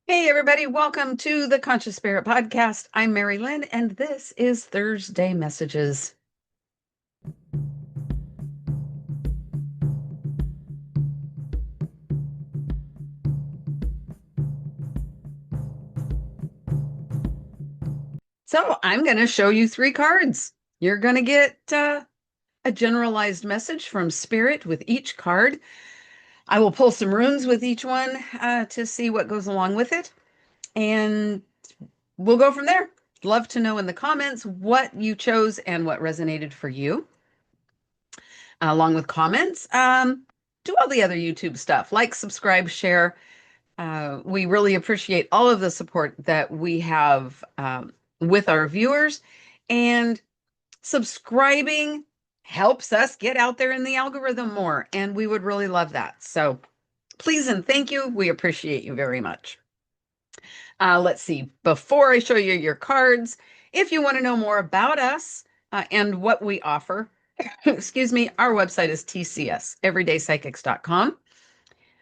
Hey, everybody, welcome to the Conscious Spirit Podcast. I'm Mari-Lyn, and this is Thursday Messages. So, I'm going to show you three cards. You're going to get a generalized message from Spirit with each card. I will pull some runes with each one to see what goes along with it, and we'll go from there. Love to know in the comments what you chose and what resonated for you. Along with comments, do all the other YouTube stuff like, subscribe, share. We really appreciate all of the support that we have with our viewers, and subscribing helps us get out there in the algorithm more, and we would really love that. So please and thank you. We appreciate you very much. Let's see. Before I show you your cards, if you want to know more about us and what we offer, excuse me, our website is tcseverydaypsychics.com.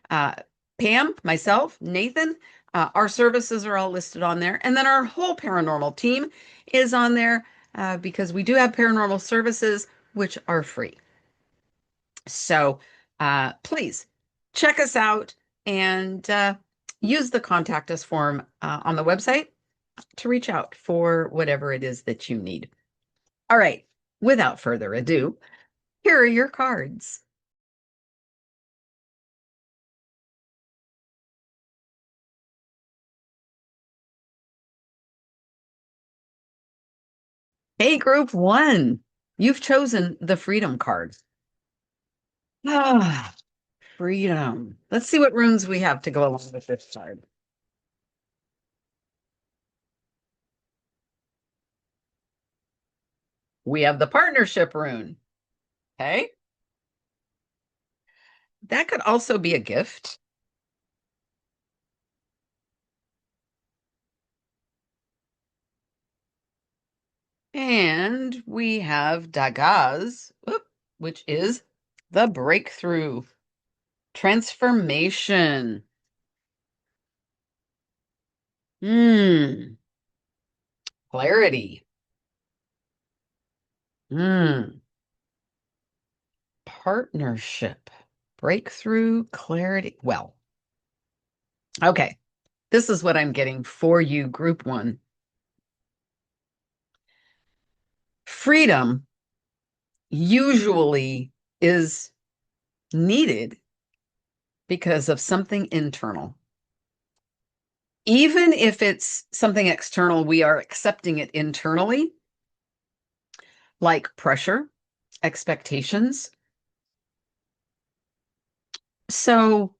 Pam, myself, Nathan, our services are all listed on there. And then our whole paranormal team is on there because we do have paranormal services, which are free. So please check us out and use the contact us form on the website to reach out for whatever it is that you need. All right, without further ado, here are your cards. Hey, group one, you've chosen the freedom card. Ah, freedom. Let's see what runes we have to go along with this card. We have the partnership rune. Okay. That could also be a gift. And we have Dagaz, which is the breakthrough, transformation. Clarity. Hmm. Partnership, breakthrough, clarity. Well, okay. This is what I'm getting for you, group one. Freedom usually is needed because of something internal. Even if it's something external, we are accepting it internally, like pressure, expectations. So,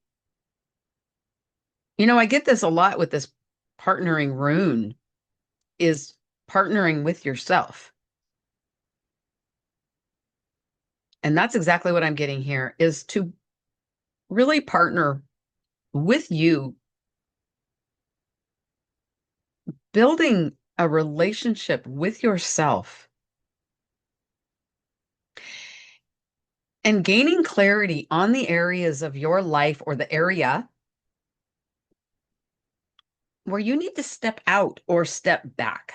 I get this a lot with this partnering rune is partnering with yourself. And that's exactly what I'm getting here, is to really partner with you, building a relationship with yourself and gaining clarity on the areas of your life or the area where you need to step out or step back,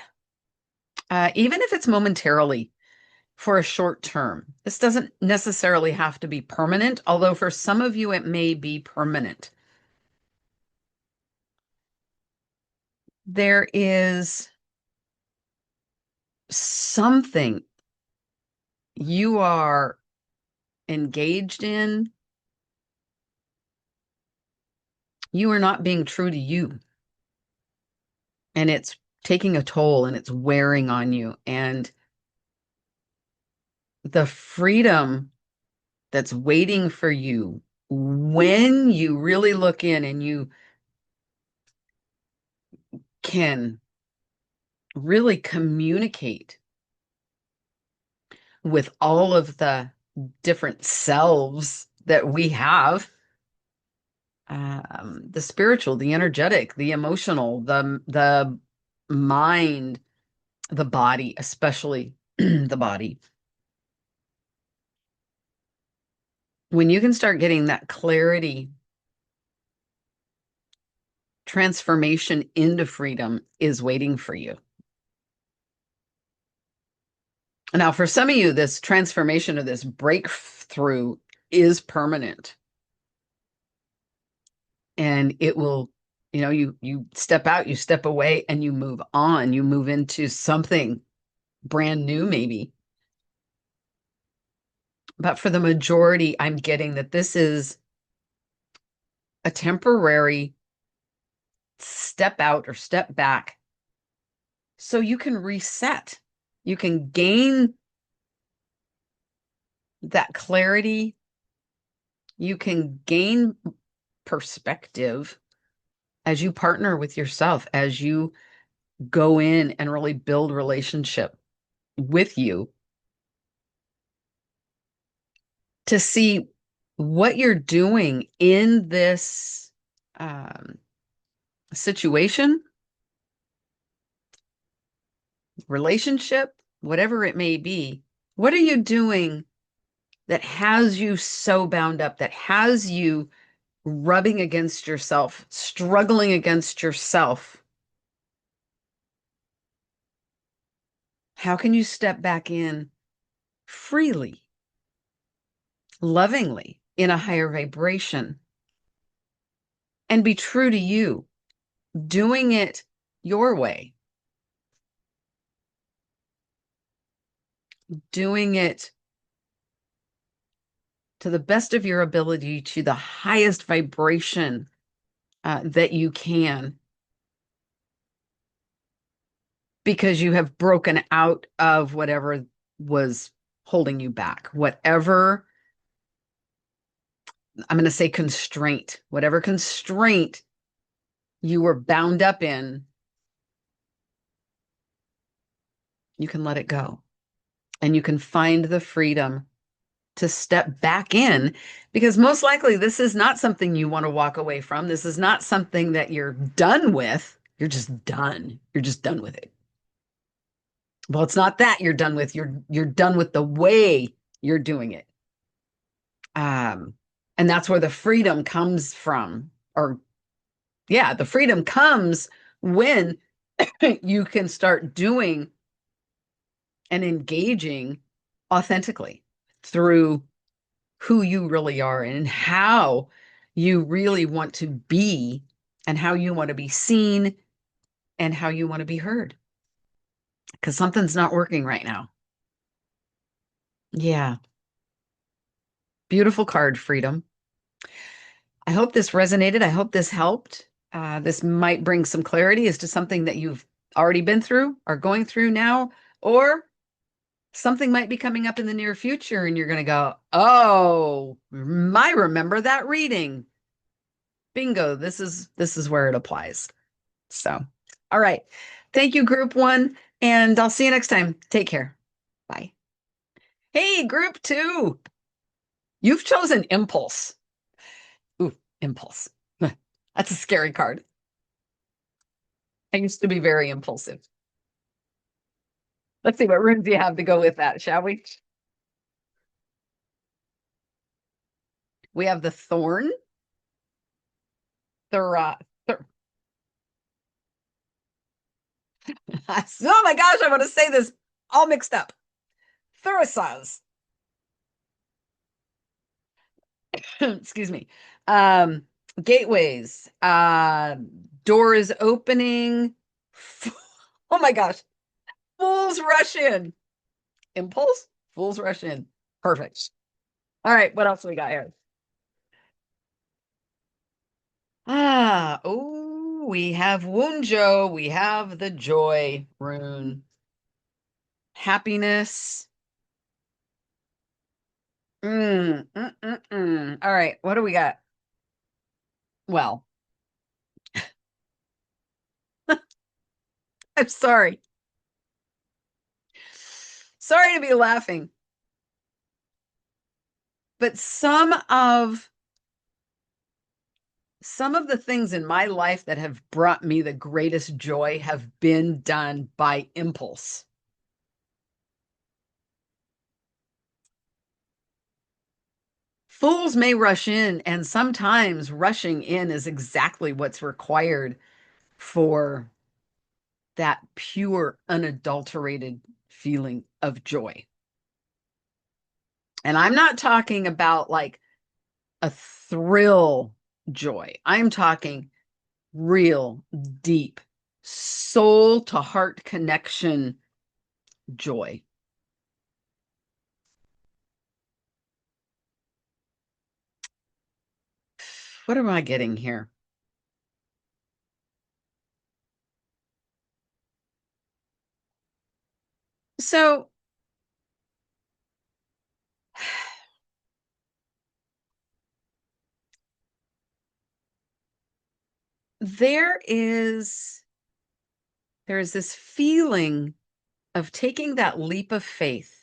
even if it's momentarily for a short term. This doesn't necessarily have to be permanent, although for some of you it may be permanent. There is something you are engaged in. You are not being true to you, and it's taking a toll and it's wearing on you. And the freedom that's waiting for you when you really look in and you can really communicate with all of the different selves that we have, the spiritual, the energetic, the emotional, the mind, the body, especially the body. When you can start getting that clarity, transformation into freedom is waiting for you. Now, for some of you, this transformation or this breakthrough is permanent. And it will, you step out, you step away, and you move on. You move into something brand new, maybe. But for the majority, I'm getting that this is a temporary step out or step back so you can reset. You can gain that clarity. You can gain perspective as you partner with yourself, as you go in and really build relationship with you to see what you're doing in this situation, relationship, whatever it may be. What are you doing that has you so bound up, that has you rubbing against yourself, struggling against yourself? How can you step back in freely, lovingly, in a higher vibration, and be true to you, doing it your way, doing it to the best of your ability, to the highest vibration that you can, because you have broken out of whatever was holding you back, whatever, I'm going to say constraint, whatever constraint you were bound up in, you can let it go. And you can find the freedom to step back in, because most likely this is not something you want to walk away from. This is not something that you're done with. You're just done. You're just done with it. Well, it's not that you're done with. You're done with the way you're doing it. And that's where the freedom comes from. Or yeah, the freedom comes when you can start doing and engaging authentically through who you really are and how you really want to be and how you want to be seen and how you want to be heard. Because something's not working right now. Yeah. Beautiful card, freedom. I hope this resonated. I hope this helped. This might bring some clarity as to something that you've already been through, are going through now, or something might be coming up in the near future and you're going to go, oh, I remember that reading. Bingo. This is where it applies. So, all right. Thank you, group one, and I'll see you next time. Take care. Bye. Hey, group two. You've chosen impulse. Ooh, impulse. That's a scary card. I used to be very impulsive. Let's see what runes you have to go with that, shall we? We have the thorn. Thur, thur oh my gosh, I want to say this all mixed up. Thurasaz. Excuse me. Gateways. Doors opening. Oh my gosh. Fools rush in. Impulse? Fools rush in. Perfect. All right, what else we got here? Oh, we have Wunjo. We have the joy rune. Happiness. All right, what do we got? Well, I'm sorry. Sorry to be laughing. But some of the things in my life that have brought me the greatest joy have been done by impulse. Fools may rush in, and sometimes rushing in is exactly what's required for that pure, unadulterated feeling of joy. And I'm not talking about like a thrill joy. I'm talking real, deep, soul to heart connection joy. What am I getting here? So there is this feeling of taking that leap of faith.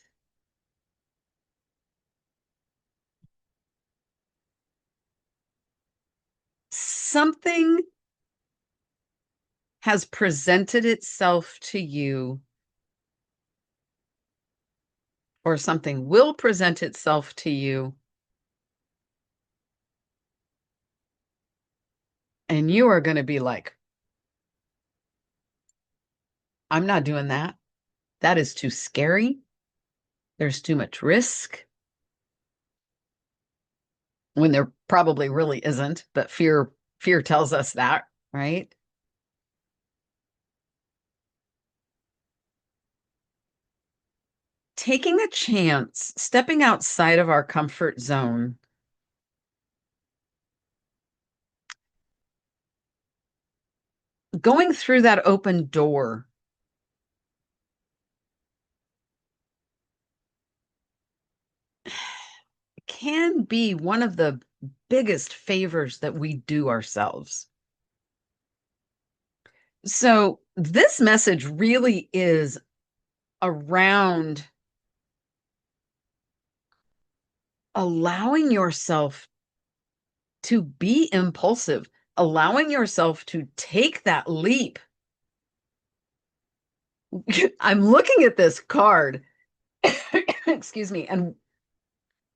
Something has presented itself to you, or something will present itself to you, and you are going to be like, I'm not doing that. That is too scary. There's too much risk. When there probably really isn't, but fear tells us that, right? Taking a chance, stepping outside of our comfort zone, going through that open door can be one of the biggest favors that we do ourselves. So, this message really is around allowing yourself to be impulsive, allowing yourself to take that leap. I'm looking at this card, excuse me, and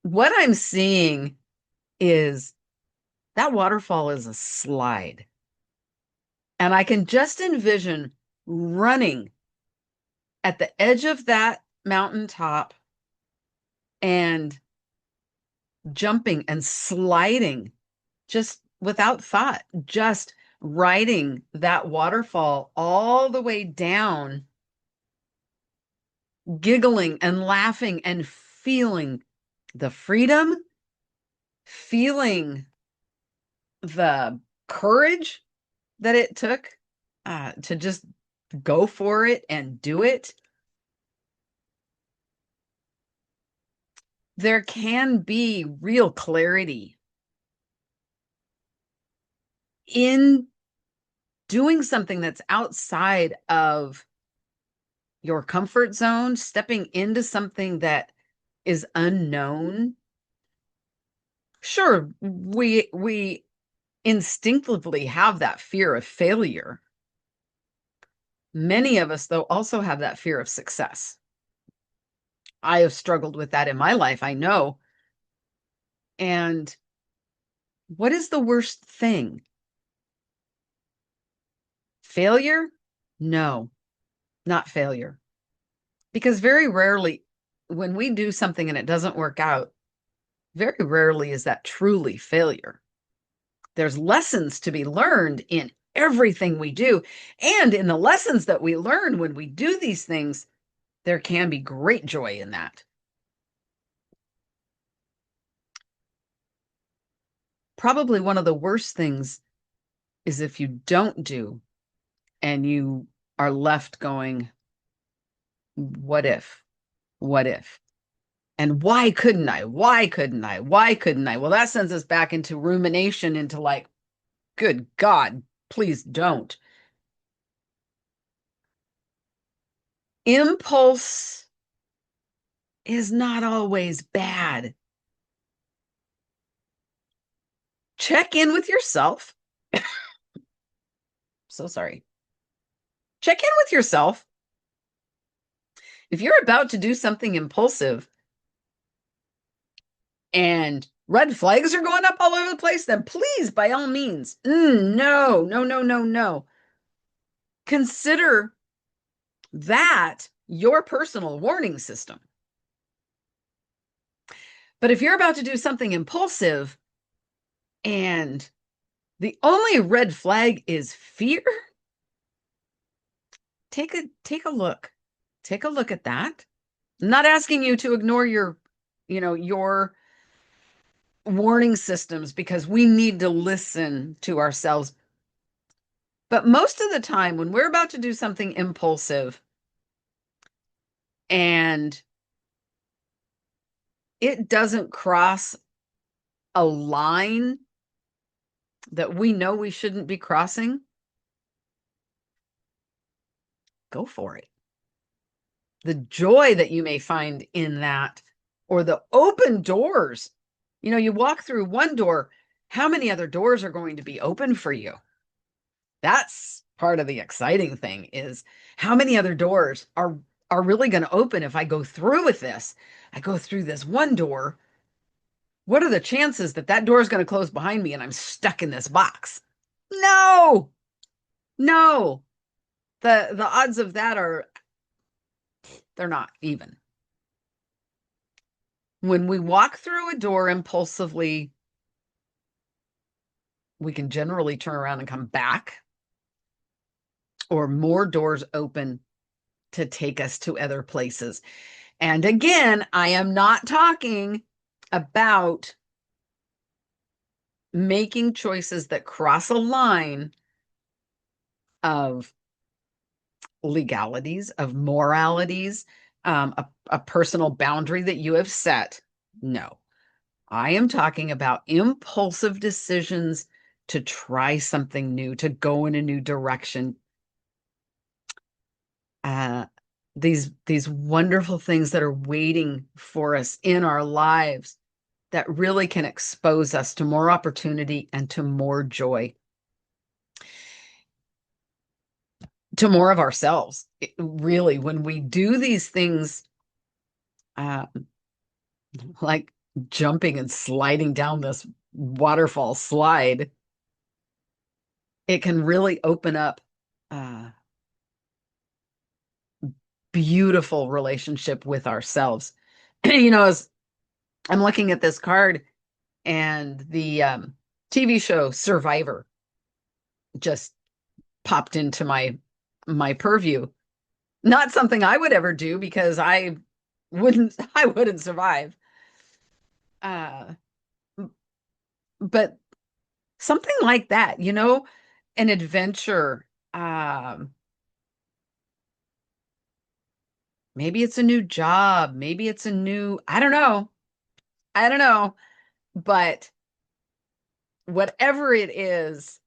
what I'm seeing is that waterfall is a slide. And I can just envision running at the edge of that mountaintop and jumping and sliding just without thought, just riding that waterfall all the way down, giggling and laughing and feeling the freedom, feeling the courage that it took to just go for it and do it. There can be real clarity in doing something that's outside of your comfort zone, stepping into something that is unknown. Sure, we instinctively have that fear of failure. Many of us, though, also have that fear of success. I have struggled with that in my life, I know. And what is the worst thing? Failure? No, not failure. Because very rarely, when we do something and it doesn't work out, very rarely is that truly failure. There's lessons to be learned in everything we do. And in the lessons that we learn when we do these things, there can be great joy in that. Probably one of the worst things is if you don't do and you are left going, what if? What if? And why couldn't I? Why couldn't I? Why couldn't I? Well, that sends us back into rumination, into like, good God, please don't. Impulse is not always bad. Check in with yourself. So sorry. Check in with yourself. If you're about to do something impulsive and red flags are going up all over the place, then please, by all means, no, no, no, no, no. Consider that your personal warning system. But if you're about to do something impulsive and the only red flag is fear, take a look. Take a look at that. I'm not asking you to ignore your warning systems, because we need to listen to ourselves. But most of the time when we're about to do something impulsive and it doesn't cross a line that we know we shouldn't be crossing, go for it. The joy that you may find in that, or the open doors. You walk through one door, how many other doors are going to be open for you? That's part of the exciting thing, is how many other doors are really going to open if I go through with this. I go through this one door. What are the chances that that door is going to close behind me and I'm stuck in this box? No, no. The odds of that they're not even. When we walk through a door impulsively, we can generally turn around and come back, or more doors open to take us to other places. And again, I am not talking about making choices that cross a line of legalities, of moralities, a personal boundary that you have set. No, I am talking about impulsive decisions to try something new, to go in a new direction. These wonderful things that are waiting for us in our lives that really can expose us to more opportunity and to more joy, to more of ourselves. Really, when we do these things, like jumping and sliding down this waterfall slide, it can really open up beautiful relationship with ourselves. As I'm looking at this card, and the TV show Survivor just popped into my purview. Not something I would ever do, because I wouldn't survive. But something like that, an adventure. Maybe it's a new job. Maybe it's I don't know. I don't know. But whatever it is,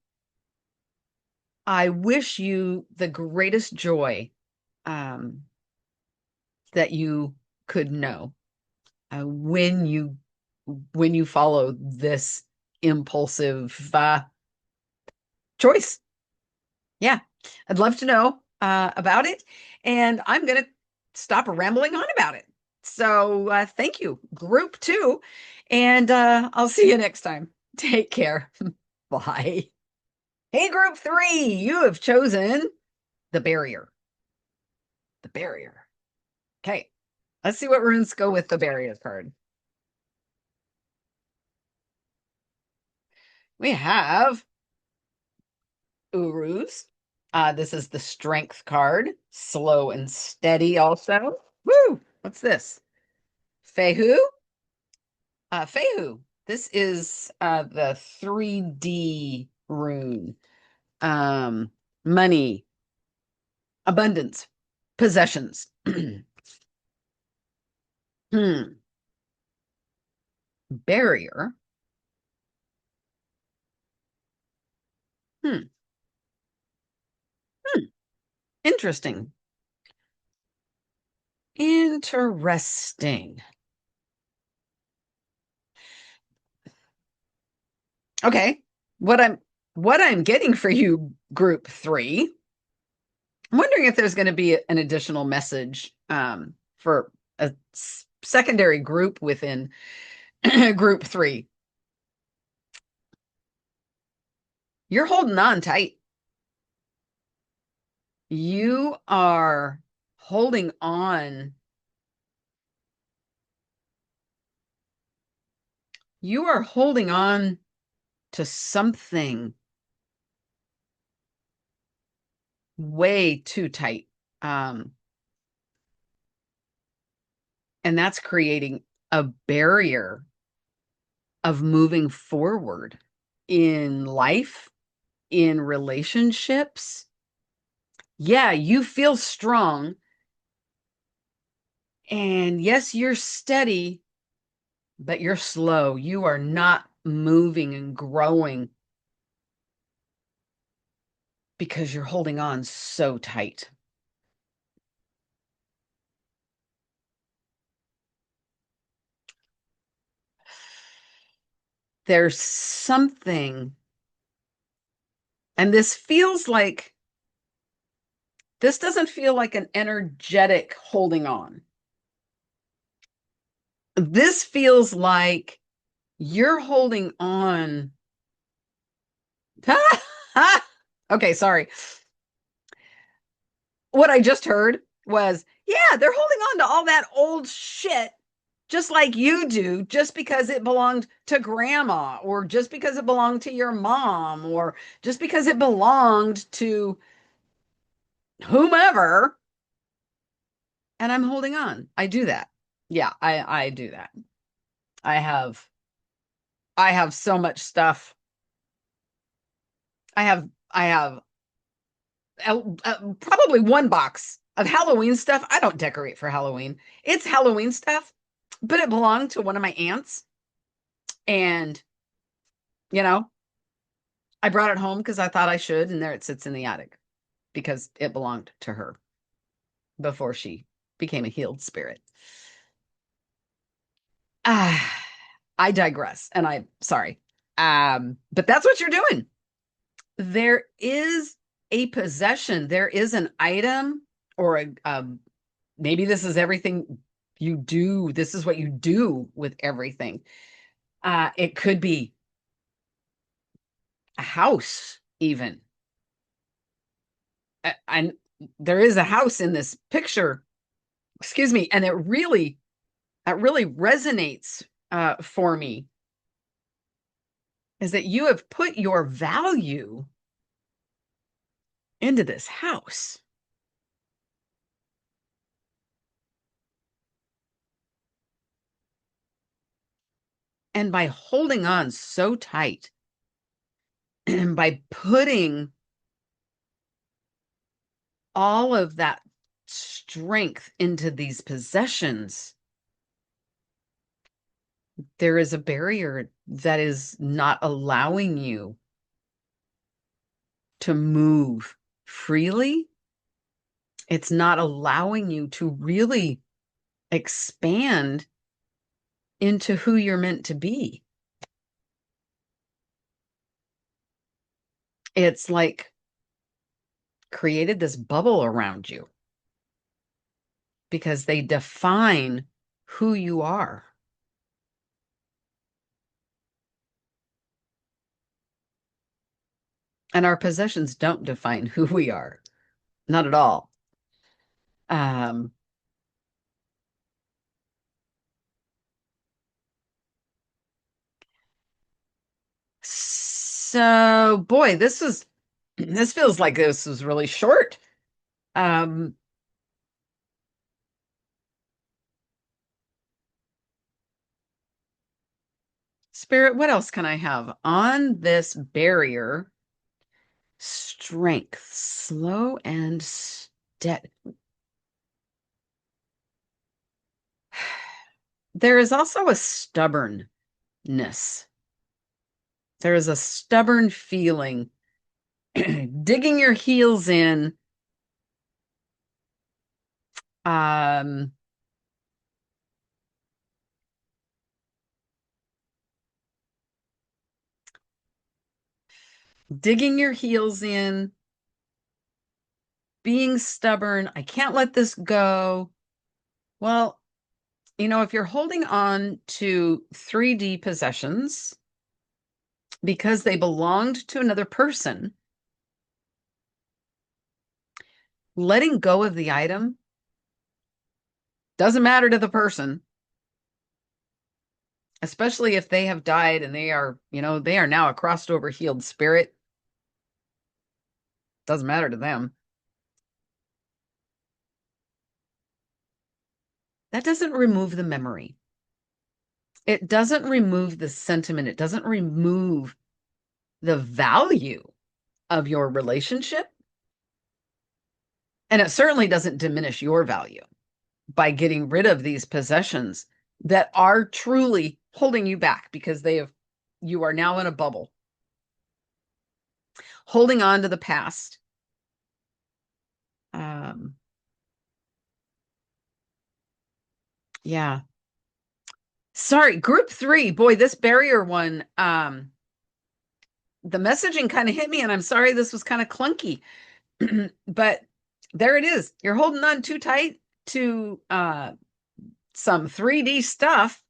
I wish you the greatest joy that you could know when you follow this impulsive choice. Yeah, I'd love to know about it, and I'm going to stop rambling on about it. So thank you, group 2, and I'll see you next time. Take care. Bye. Hey, group 3, you have chosen the barrier. The barrier. Okay, let's see what runes go with the barrier card. We have Urus. This is the strength card. Slow and steady also. Woo! What's this? Fehu. Fehu. This is the 3D rune. Money, abundance, possessions. Barrier. Interesting. Interesting. Okay. What I'm getting for you, group 3, I'm wondering if there's going to be an additional message for a secondary group within group 3. You're holding on tight. You are holding on. You are holding on to something way too tight. Um, and that's creating a barrier of moving forward in life, in relationships. Yeah, you feel strong. And yes, you're steady, but you're slow. You are not moving and growing because you're holding on so tight. There's something, and this doesn't feel like an energetic holding on. This feels like you're holding on. Okay, sorry. What I just heard was, yeah, they're holding on to all that old shit just like you do, just because it belonged to grandma, or just because it belonged to your mom, or just because it belonged to whomever. And I'm holding on. I do that. Yeah, I do that. I have I have so much stuff. I have probably one box of Halloween stuff. I don't decorate for Halloween. It's Halloween stuff, but it belonged to one of my aunts. And, you know, I brought it home because I thought I should. And there it sits in the attic because it belonged to her before she became a healed spirit. Ah, I digress. And I'm sorry. But that's what you're doing. There is a possession, there is an item, or maybe this is everything you do. This is what you do with everything. It could be a house, even. And there is a house in this picture, excuse me, and that really resonates for me, is that you have put your value into this house. And by holding on so tight, and by putting all of that strength into these possessions, there is a barrier that is not allowing you to move freely. It's not allowing you to really expand into who you're meant to be. It's like created this bubble around you because they define who you are. And our possessions don't define who we are, not at all. Um, so boy, this feels like this was really short. Um, Spirit, what else can I have on this barrier? Strength, slow and steady. There is also a stubbornness. There is a stubborn feeling, digging your heels in. Um, Digging your heels in, being stubborn. I can't let this go. Well, if you're holding on to 3D possessions, because they belonged to another person, letting go of the item doesn't matter to the person, especially if they have died and they are, they are now a crossed over healed spirit. Doesn't matter to them. That doesn't remove the memory. It doesn't remove the sentiment. It doesn't remove the value of your relationship. And it certainly doesn't diminish your value by getting rid of these possessions that are truly holding you back because you are now in a bubble, holding on to the past. Yeah. Sorry, group 3. Boy, this barrier one, the messaging kind of hit me, and I'm sorry this was kind of clunky. But there it is. You're holding on too tight to some 3D stuff,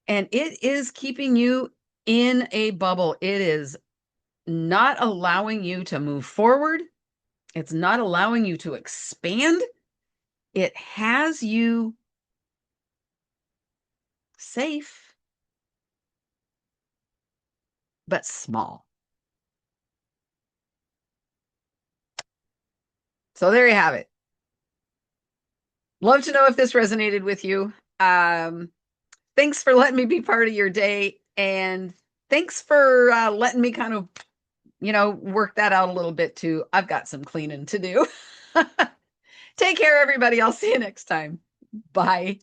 and it is keeping you in a bubble. It is not allowing you to move forward. It's not allowing you to expand. It has you safe, but small. So there you have it. Love to know if this resonated with you. Thanks for letting me be part of your day. And thanks for letting me kind of, work that out a little bit too. I've got some cleaning to do. Take care, everybody. I'll see you next time. Bye.